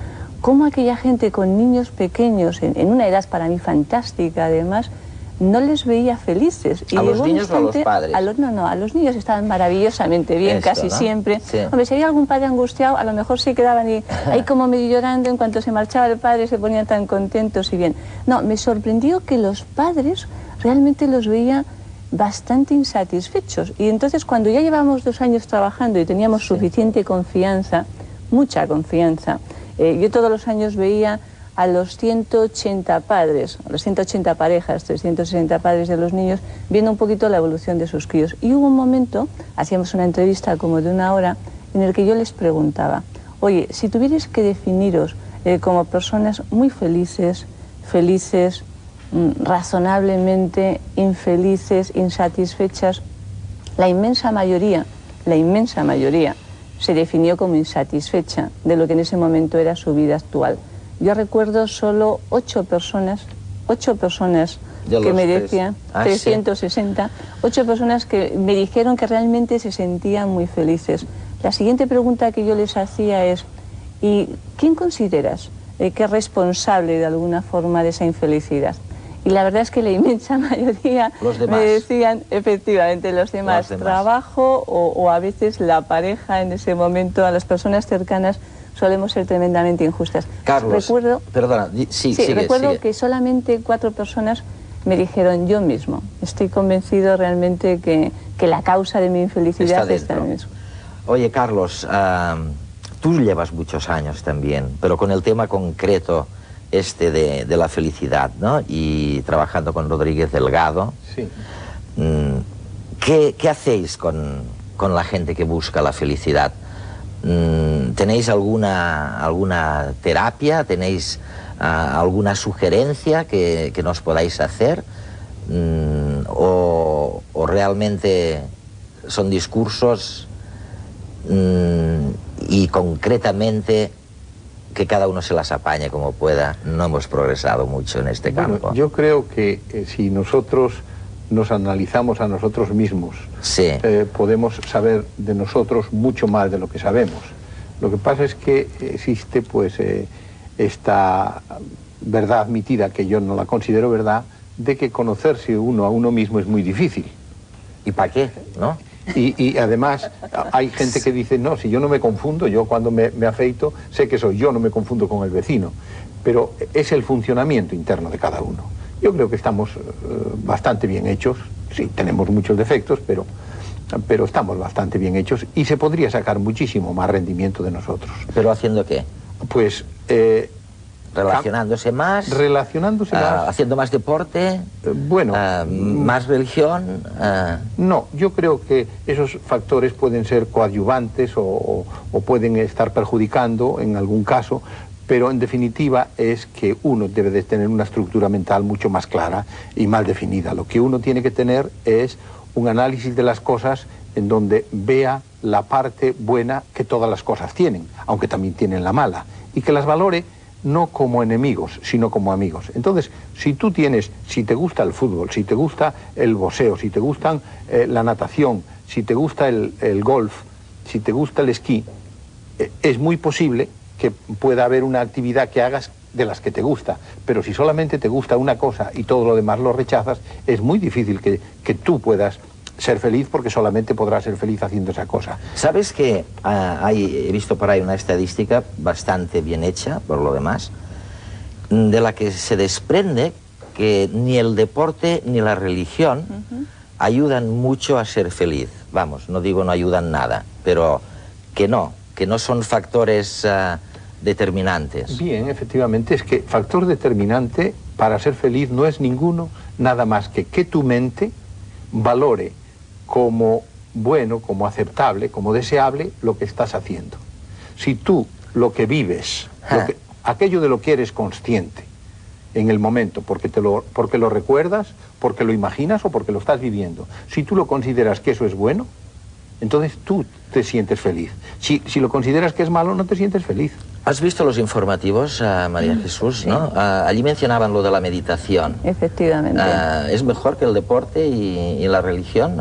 cómo aquella gente con niños pequeños, en una edad para mí fantástica además, no les veía felices. ¿A los niños o a los padres? No, a los niños estaban maravillosamente bien, casi siempre. Sí. Hombre, si había algún padre angustiado, a lo mejor se quedaban ahí como medio llorando, en cuanto se marchaba el padre se ponían tan contentos y bien. No, me sorprendió que los padres realmente los veía bastante insatisfechos. Y entonces cuando ya llevábamos 2 años trabajando y teníamos suficiente confianza, mucha confianza, yo todos los años veía a los 180 padres, a las 180 parejas, 360 padres de los niños, viendo un poquito la evolución de sus críos. Y hubo un momento, hacíamos una entrevista como de 1 hora, en el que yo les preguntaba, oye, si tuvierais que definiros como personas muy felices, razonablemente infelices, insatisfechas, la inmensa mayoría se definió como insatisfecha de lo que en ese momento era su vida actual. Yo recuerdo solo 8 personas que me decían, 360, 8 personas que me dijeron que realmente se sentían muy felices. La siguiente pregunta que yo les hacía es, ¿y quién consideras que es responsable de alguna forma de esa infelicidad? Y la verdad es que la inmensa mayoría me decían, efectivamente, los demás. Trabajo o a veces la pareja en ese momento, a las personas cercanas, solemos ser tremendamente injustas. Carlos, perdona, recuerdo que solamente 4 personas me dijeron, yo mismo, estoy convencido realmente que la causa de mi infelicidad está en eso. Oye, Carlos, tú llevas muchos años también, pero con el tema concreto de la felicidad, ¿no? Y trabajando con Rodríguez Delgado, sí. ¿Qué hacéis con la gente que busca la felicidad? ¿Tenéis alguna terapia? ¿Tenéis alguna sugerencia que nos podáis hacer? ¿O realmente son discursos y concretamente que cada uno se las apañe como pueda? No hemos progresado mucho en este campo. Yo creo que si nosotros nos analizamos a nosotros mismos, sí, podemos saber de nosotros mucho más de lo que sabemos. Lo que pasa es que existe pues esta verdad admitida, que yo no la considero verdad, de que conocerse uno a uno mismo es muy difícil. ¿Y para qué? ¿No? Y además hay gente que dice, no, si yo no me confundo, yo cuando me afeito sé que soy yo, no me confundo con el vecino. Pero es el funcionamiento interno de cada uno. Yo creo que estamos bastante bien hechos. Sí, tenemos muchos defectos, pero estamos bastante bien hechos y se podría sacar muchísimo más rendimiento de nosotros. ¿Pero haciendo qué? Pues... relacionándose más, haciendo más deporte, más religión. No, yo creo que esos factores pueden ser coadyuvantes o pueden estar perjudicando en algún caso, pero en definitiva es que uno debe de tener una estructura mental mucho más clara y más definida. Lo que uno tiene que tener es un análisis de las cosas en donde vea la parte buena que todas las cosas tienen, aunque también tienen la mala, y que las valore no como enemigos, sino como amigos. Entonces, si te gusta el fútbol, si te gusta el boxeo, si te gustan la natación, si te gusta el golf, si te gusta el esquí, es muy posible que pueda haber una actividad que hagas de las que te gusta. Pero si solamente te gusta una cosa y todo lo demás lo rechazas, es muy difícil que tú puedas ser feliz, porque solamente podrás ser feliz haciendo esa cosa. ¿Sabes que he visto por ahí una estadística bastante bien hecha, por lo demás, de la que se desprende que ni el deporte ni la religión ayudan mucho a ser feliz? Vamos, no digo no ayudan nada, pero que no son factores determinantes. Bien, efectivamente, es que factor determinante para ser feliz no es ninguno, nada más que tu mente valore como bueno, como aceptable, como deseable lo que estás haciendo. Si tú lo que vives, aquello de lo que eres consciente en el momento, porque lo recuerdas, porque lo imaginas o porque lo estás viviendo, si tú lo consideras que eso es bueno, entonces tú te sientes feliz. Si lo consideras que es malo, no te sientes feliz. ¿Has visto los informativos, María Jesús? Sí. ¿No? Allí mencionaban lo de la meditación. Efectivamente. ¿Es mejor que el deporte y la religión?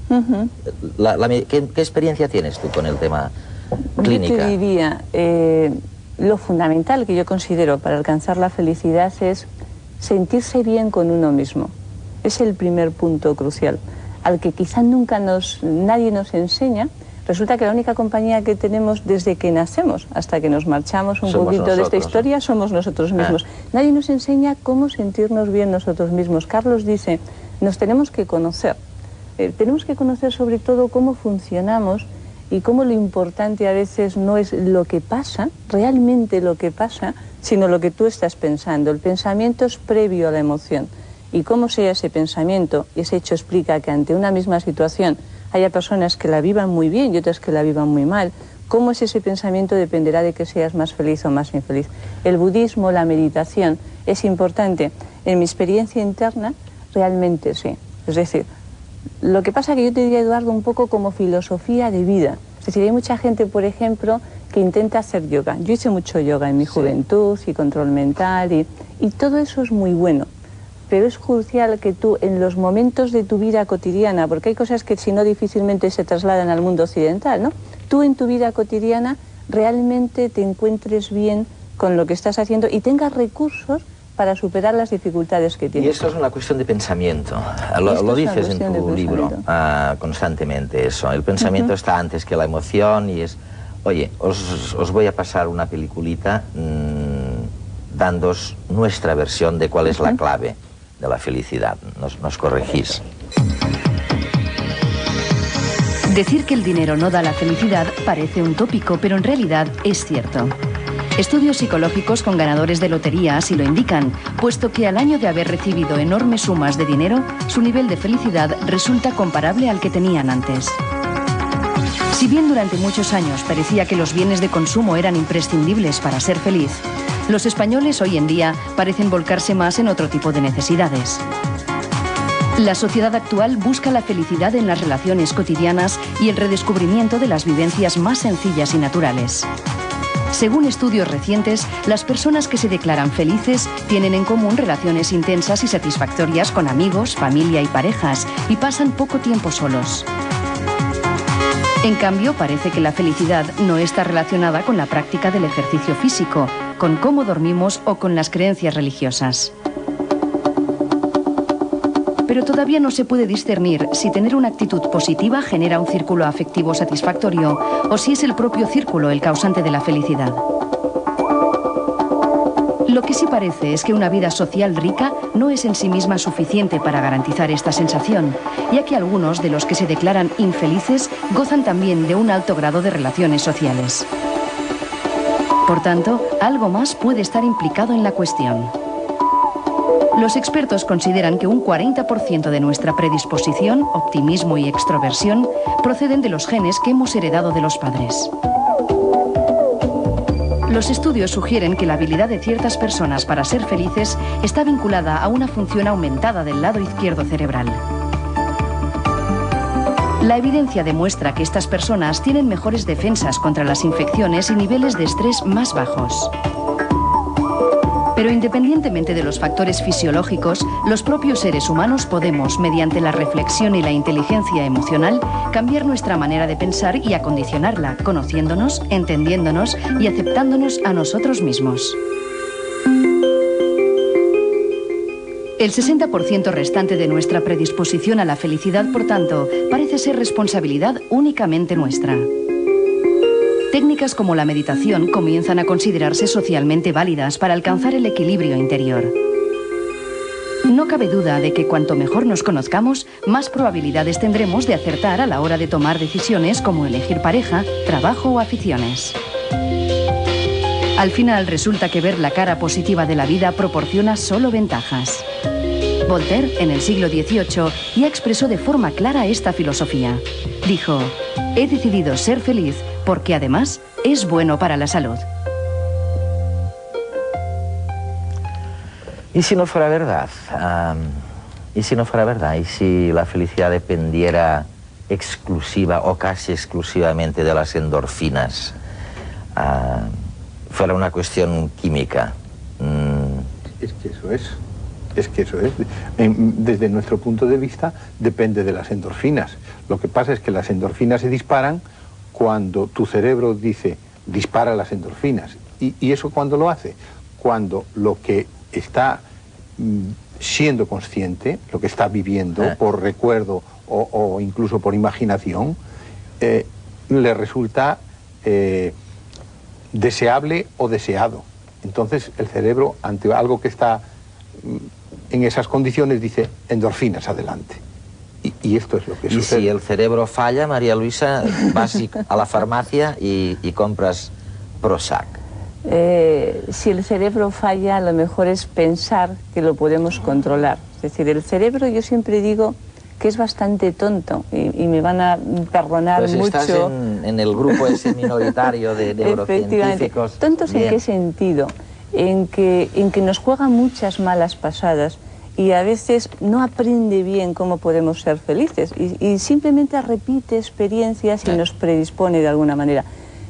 ¿Qué experiencia tienes tú con el tema clínica? Yo te diría, lo fundamental que yo considero para alcanzar la felicidad es sentirse bien con uno mismo. Es el primer punto crucial, al que quizá nunca nadie nos enseña. Resulta que la única compañía que tenemos desde que nacemos hasta que nos marchamos un poquito de esta historia somos nosotros mismos. Nadie nos enseña cómo sentirnos bien nosotros mismos. Carlos dice, nos tenemos que conocer. Tenemos que conocer sobre todo cómo funcionamos y cómo lo importante a veces no es lo que pasa, realmente lo que pasa, sino lo que tú estás pensando. El pensamiento es previo a la emoción. Y cómo sea ese pensamiento, ese hecho explica que ante una misma situación haya personas que la vivan muy bien y otras que la vivan muy mal. Cómo es ese pensamiento dependerá de que seas más feliz o más infeliz. El budismo, la meditación, es importante. En mi experiencia interna, realmente sí. Es decir, lo que pasa que yo te diría, Eduardo, un poco como filosofía de vida. Es decir, hay mucha gente, por ejemplo, que intenta hacer yoga. Yo hice mucho yoga en mi juventud y control mental y todo eso es muy bueno. Pero es crucial que tú, en los momentos de tu vida cotidiana, porque hay cosas que si no difícilmente se trasladan al mundo occidental, ¿no? Tú en tu vida cotidiana realmente te encuentres bien con lo que estás haciendo y tengas recursos para superar las dificultades que tienes. Y esto es una cuestión de pensamiento. Lo dices en tu libro constantemente eso. El pensamiento está antes que la emoción y es... Oye, os voy a pasar una peliculita dándoos nuestra versión de cuál es la clave de la felicidad. Nos corregís. Decir que el dinero no da la felicidad parece un tópico, pero en realidad es cierto. Estudios psicológicos con ganadores de lotería así lo indican, puesto que al año de haber recibido enormes sumas de dinero, su nivel de felicidad resulta comparable al que tenían antes. Si bien durante muchos años parecía que los bienes de consumo eran imprescindibles para ser feliz, los españoles hoy en día parecen volcarse más en otro tipo de necesidades. La sociedad actual busca la felicidad en las relaciones cotidianas y el redescubrimiento de las vivencias más sencillas y naturales. Según estudios recientes, las personas que se declaran felices tienen en común relaciones intensas y satisfactorias con amigos, familia y parejas, y pasan poco tiempo solos. En cambio, parece que la felicidad no está relacionada con la práctica del ejercicio físico, con cómo dormimos o con las creencias religiosas. Pero todavía no se puede discernir si tener una actitud positiva genera un círculo afectivo satisfactorio o si es el propio círculo el causante de la felicidad. Lo que sí parece es que una vida social rica no es en sí misma suficiente para garantizar esta sensación, ya que algunos de los que se declaran infelices gozan también de un alto grado de relaciones sociales. Por tanto, algo más puede estar implicado en la cuestión. Los expertos consideran que un 40% de nuestra predisposición, optimismo y extroversión proceden de los genes que hemos heredado de los padres. Los estudios sugieren que la habilidad de ciertas personas para ser felices está vinculada a una función aumentada del lado izquierdo cerebral. La evidencia demuestra que estas personas tienen mejores defensas contra las infecciones y niveles de estrés más bajos. Pero independientemente de los factores fisiológicos, los propios seres humanos podemos, mediante la reflexión y la inteligencia emocional, cambiar nuestra manera de pensar y acondicionarla, conociéndonos, entendiéndonos y aceptándonos a nosotros mismos. El 60% restante de nuestra predisposición a la felicidad, por tanto, parece ser responsabilidad únicamente nuestra. Técnicas como la meditación comienzan a considerarse socialmente válidas para alcanzar el equilibrio interior. No cabe duda de que cuanto mejor nos conozcamos, más probabilidades tendremos de acertar a la hora de tomar decisiones como elegir pareja, trabajo o aficiones. Al final resulta que ver la cara positiva de la vida proporciona solo ventajas. Voltaire, en el siglo XVIII, ya expresó de forma clara esta filosofía. Dijo: «He decidido ser feliz porque además es bueno para la salud». ¿Y si no fuera verdad? ¿Y si no fuera verdad? ¿Y si la felicidad dependiera exclusiva o casi exclusivamente de las endorfinas? Fuera una cuestión química. Es que eso es. Es que eso es. Desde nuestro punto de vista depende de las endorfinas. Lo que pasa es que las endorfinas se disparan cuando tu cerebro dice dispara las endorfinas ¿Y eso cuándo lo hace? Cuando lo que está siendo consciente, lo que está viviendo por recuerdo o incluso por imaginación, le resulta deseable o deseado. Entonces el cerebro, ante algo que está en esas condiciones, dice endorfinas, adelante. Y esto es lo que sucede. Y si el cerebro falla, María Luisa, vas a la farmacia y compras Prozac. Si el cerebro falla, lo mejor es pensar que lo podemos controlar. Es decir, el cerebro, yo siempre digo que es bastante tonto, y me van a perdonar pues mucho. Estás en el grupo ese minoritario de neurocientíficos. ¿Tontos en qué sentido? En que nos juega muchas malas pasadas y a veces no aprende bien cómo podemos ser felices y simplemente repite experiencias y nos predispone de alguna manera.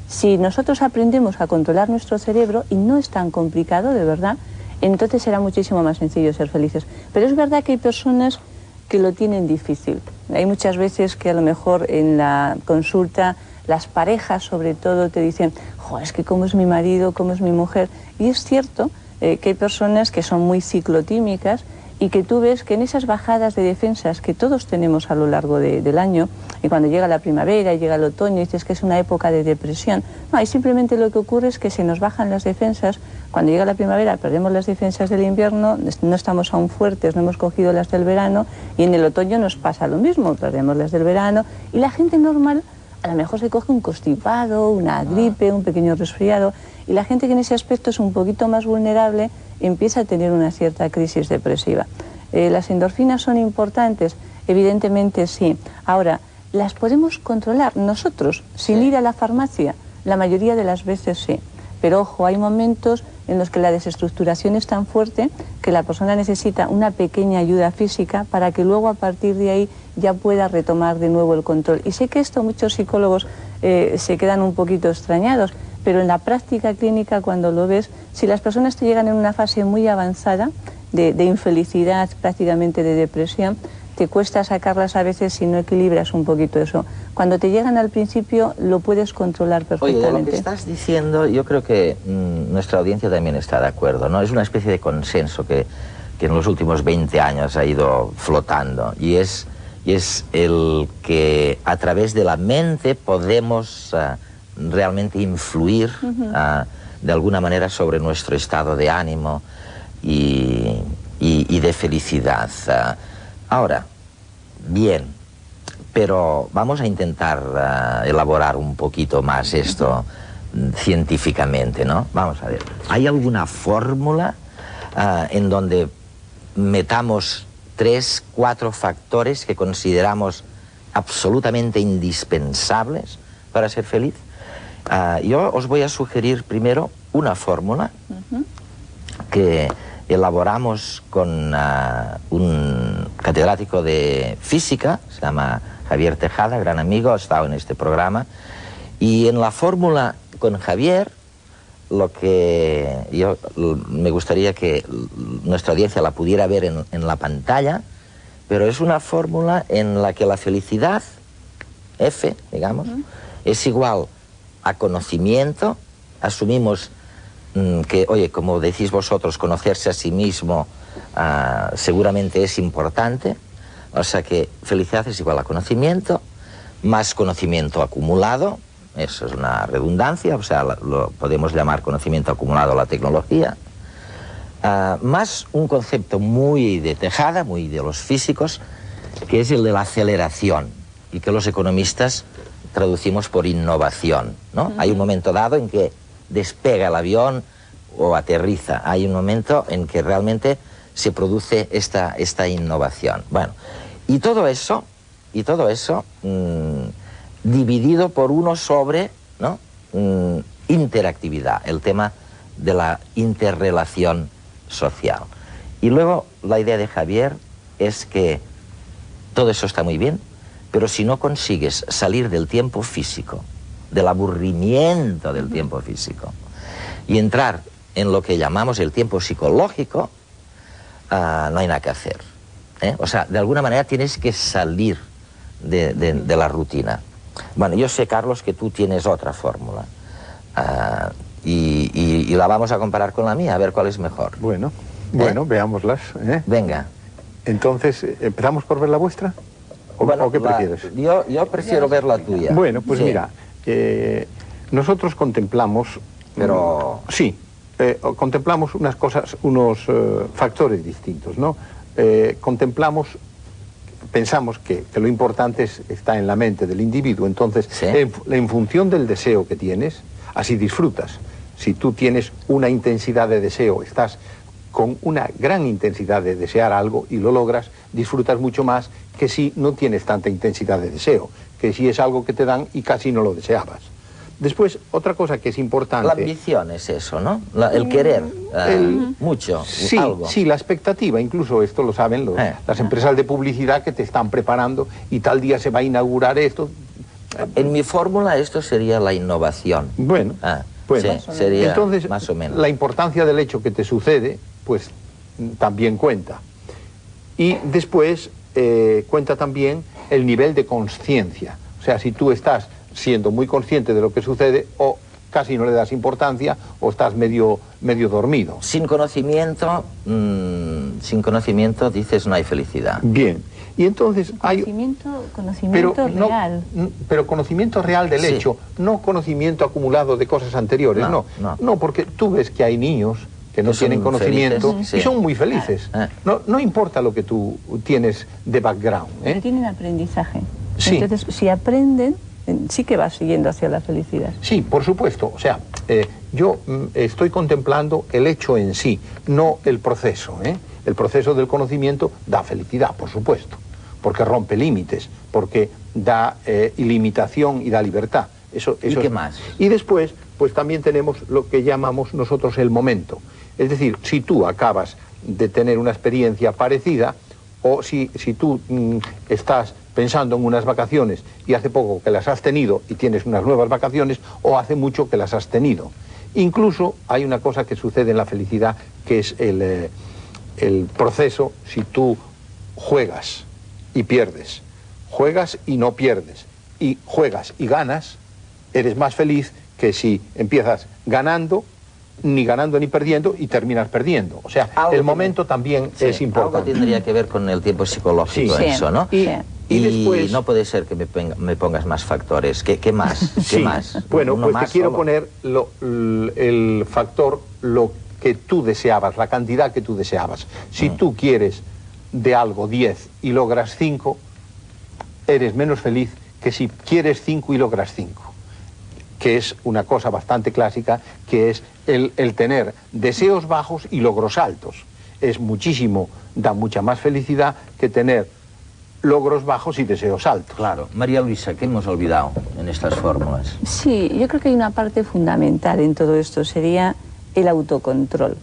Si nosotros aprendemos a controlar nuestro cerebro, y no es tan complicado, de verdad, entonces será muchísimo más sencillo ser felices. Pero es verdad que hay personas que lo tienen difícil. Hay muchas veces que a lo mejor en la consulta las parejas sobre todo te dicen, es que cómo es mi marido, cómo es mi mujer. Y es cierto que hay personas que son muy ciclotímicas y que tú ves que en esas bajadas de defensas que todos tenemos a lo largo del año, y cuando llega la primavera y llega el otoño, dices que es una época de depresión. No, ahí simplemente lo que ocurre es que se nos bajan las defensas. Cuando llega la primavera perdemos las defensas del invierno, no estamos aún fuertes, no hemos cogido las del verano, y en el otoño nos pasa lo mismo, perdemos las del verano, y la gente normal a lo mejor se coge un constipado, una gripe, un pequeño resfriado, y la gente que en ese aspecto es un poquito más vulnerable empieza a tener una cierta crisis depresiva. ¿Las endorfinas son importantes? Evidentemente sí. Ahora, ¿las podemos controlar nosotros sin ir a la farmacia? La mayoría de las veces sí. Pero ojo, hay momentos en los que la desestructuración es tan fuerte que la persona necesita una pequeña ayuda física para que luego a partir de ahí ya pueda retomar de nuevo el control. Y sé que esto muchos psicólogos se quedan un poquito extrañados, pero en la práctica clínica, cuando lo ves, si las personas te llegan en una fase muy avanzada de infelicidad, prácticamente de depresión, te cuesta sacarlas a veces si no equilibras un poquito eso. Cuando te llegan al principio lo puedes controlar perfectamente. Oye, de lo que estás diciendo, yo creo que nuestra audiencia también está de acuerdo, ¿no? Es una especie de consenso que en los últimos 20 años ha ido flotando, y es el que a través de la mente podemos realmente influir de alguna manera sobre nuestro estado de ánimo y de felicidad. Ahora, bien, pero vamos a intentar elaborar un poquito más esto científicamente, ¿no? Vamos a ver, ¿hay alguna fórmula en donde metamos 3, 4 factores que consideramos absolutamente indispensables para ser feliz? Yo os voy a sugerir primero una fórmula que elaboramos con un catedrático de física, se llama Javier Tejada, gran amigo, ha estado en este programa, y en la fórmula con Javier, lo que yo me gustaría que nuestra audiencia la pudiera ver en la pantalla, pero es una fórmula en la que la felicidad, F, digamos, es igual a conocimiento. Asumimos que, oye, como decís vosotros, conocerse a sí mismo seguramente es importante. O sea que felicidad es igual a conocimiento, más conocimiento acumulado, eso es una redundancia, o sea, lo podemos llamar conocimiento acumulado a la tecnología, más un concepto muy de Tejada, muy de los físicos, que es el de la aceleración, y que los economistas traducimos por innovación, ¿no? Hay un momento dado en que despega el avión o aterriza, hay un momento en que realmente se produce esta innovación. Bueno, y todo eso dividido por uno sobre, ¿no? Interactividad, el tema de la interrelación social. Y luego la idea de Javier es que todo eso está muy bien, pero si no consigues salir del tiempo físico, del aburrimiento del tiempo físico, y entrar en lo que llamamos el tiempo psicológico, no hay nada que hacer, ¿eh? O sea, de alguna manera tienes que salir de la rutina. Bueno, yo sé, Carlos, que tú tienes otra fórmula, y y la vamos a comparar con la mía, a ver cuál es mejor. Bueno, veámoslas. Venga. Entonces, ¿empezamos por ver la vuestra? ¿O qué prefieres? Yo prefiero ver la tuya. Bueno, pues mira, nosotros contemplamos... Pero... Sí, contemplamos unas cosas, unos factores distintos, ¿no? Pensamos que lo importante está en la mente del individuo, entonces, ¿sí? en función del deseo que tienes, así disfrutas. Si tú tienes una intensidad de deseo, estás con una gran intensidad de desear algo y lo logras, disfrutas mucho más que si no tienes tanta intensidad de deseo, que si es algo que te dan y casi no lo deseabas. Después, otra cosa que es importante... La ambición es eso, ¿no? El querer mucho, sí, algo. Sí, la expectativa, incluso esto lo saben las empresas de publicidad que te están preparando y tal día se va a inaugurar esto. En mi fórmula esto sería la innovación. Bueno, sí, sería entonces, más o menos. La importancia del hecho que te sucede, pues también cuenta. Y después cuenta también el nivel de consciencia. O sea, si tú estás siendo muy consciente de lo que sucede o casi no le das importancia o estás medio dormido. Sin conocimiento dices no hay felicidad. Bien. Y entonces conocimiento real. Pero conocimiento real del hecho, no conocimiento acumulado de cosas anteriores, no, porque tú ves que hay niños que no tienen conocimiento y son muy felices. No importa lo que tú tienes de background. Pero tienen aprendizaje. Sí. Entonces, si aprenden, sí que vas siguiendo hacia la felicidad. Sí, por supuesto. O sea, yo estoy contemplando el hecho en sí, no el proceso. El proceso del conocimiento da felicidad, por supuesto, porque rompe límites, porque da ilimitación y da libertad. ¿Y qué más? Y después, pues también tenemos lo que llamamos nosotros el momento. Es decir, si tú acabas de tener una experiencia parecida, o si tú estás pensando en unas vacaciones y hace poco que las has tenido y tienes unas nuevas vacaciones, o hace mucho que las has tenido. Incluso hay una cosa que sucede en la felicidad, que es el proceso. Si tú juegas y pierdes, juegas y no pierdes, y juegas y ganas, eres más feliz que si empiezas ganando ni perdiendo y terminas perdiendo. O sea, el momento también es importante. Algo tendría que ver con el tiempo psicológico eso, ¿no? Y después... no puede ser que me pongas más factores. ¿Qué más? ¿Qué más? Bueno, pues te quiero poner el factor, lo que tú deseabas, la cantidad que tú deseabas. Si tú quieres de algo 10 y logras 5, eres menos feliz que si quieres 5 y logras 5. Que es una cosa bastante clásica, que es el tener deseos bajos y logros altos. Da mucha más felicidad que tener logros bajos y deseos altos. Claro. María Luisa, ¿qué hemos olvidado en estas fórmulas? Sí, yo creo que hay una parte fundamental en todo esto, sería el autocontrol.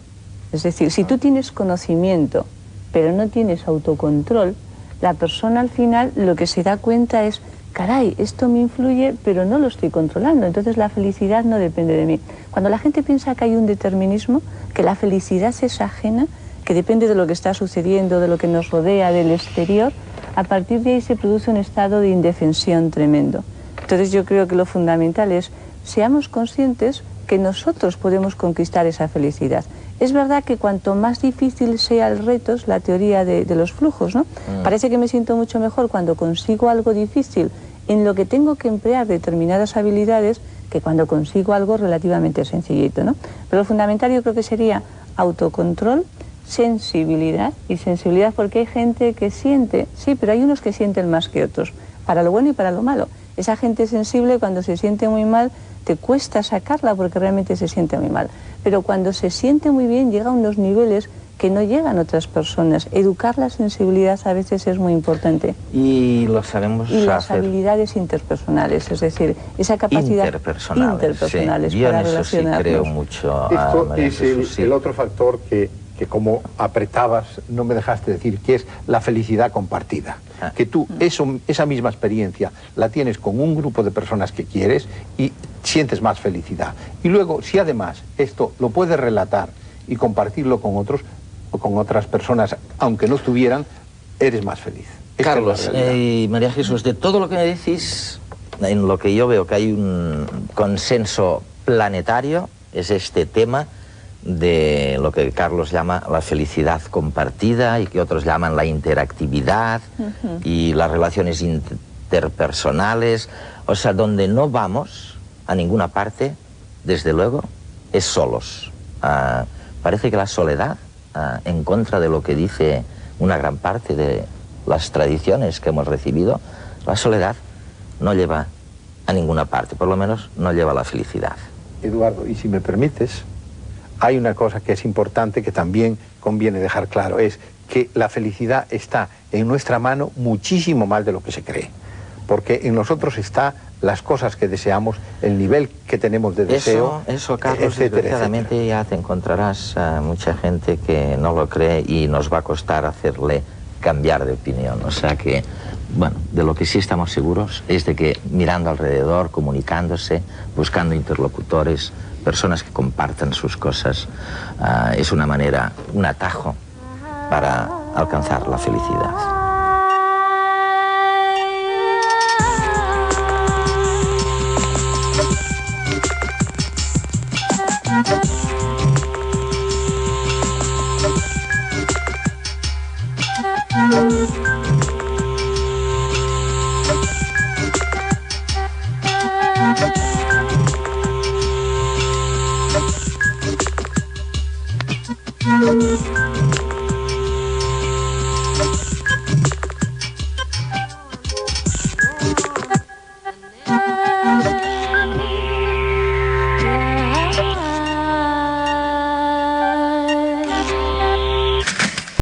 Es decir, si tú tienes conocimiento, pero no tienes autocontrol, la persona al final lo que se da cuenta es: caray, esto me influye, pero no lo estoy controlando, entonces la felicidad no depende de mí. Cuando la gente piensa que hay un determinismo, que la felicidad es ajena, que depende de lo que está sucediendo, de lo que nos rodea, del exterior, a partir de ahí se produce un estado de indefensión tremendo. Entonces yo creo que lo fundamental es, seamos conscientes que nosotros podemos conquistar esa felicidad. Es verdad que cuanto más difícil sea el reto, es la teoría de los flujos, ¿no? Parece que me siento mucho mejor cuando consigo algo difícil en lo que tengo que emplear determinadas habilidades que cuando consigo algo relativamente sencillito, ¿no? Pero lo fundamental yo creo que sería autocontrol, sensibilidad, y sensibilidad porque hay gente que siente, sí, pero hay unos que sienten más que otros, para lo bueno y para lo malo. Esa gente sensible, cuando se siente muy mal, te cuesta sacarla porque realmente se siente muy mal. Pero cuando se siente muy bien, llega a unos niveles que no llegan otras personas. Educar la sensibilidad a veces es muy importante. Y lo sabemos hacer. Y las habilidades interpersonales, es decir, esa capacidad interpersonales sí. para Yo en eso relacionarnos. Sí creo mucho. Esto es el otro factor que como apretabas, no me dejaste decir, que es la felicidad compartida. Que tú esa misma experiencia la tienes con un grupo de personas que quieres y sientes más felicidad. Y luego, si además esto lo puedes relatar y compartirlo con otros o con otras personas, aunque no estuvieran, eres más feliz. Carlos y María Jesús, de todo lo que me decís, en lo que yo veo que hay un consenso planetario, es este tema de lo que Carlos llama la felicidad compartida y que otros llaman la interactividad y las relaciones interpersonales. O sea, donde no vamos a ninguna parte, desde luego, es solos. Parece que la soledad, en contra de lo que dice una gran parte de las tradiciones que hemos recibido, la soledad no lleva a ninguna parte, por lo menos no lleva a la felicidad. Eduardo, y si me permites, hay una cosa que es importante que también conviene dejar claro, es que la felicidad está en nuestra mano muchísimo más de lo que se cree, porque en nosotros está las cosas que deseamos, el nivel que tenemos de deseo, eso Carlos, desgraciadamente ya te encontrarás mucha gente que no lo cree y nos va a costar hacerle cambiar de opinión. O sea que, bueno, de lo que sí estamos seguros es de que mirando alrededor, comunicándose, buscando interlocutores, personas que compartan sus cosas, es una manera, un atajo para alcanzar la felicidad.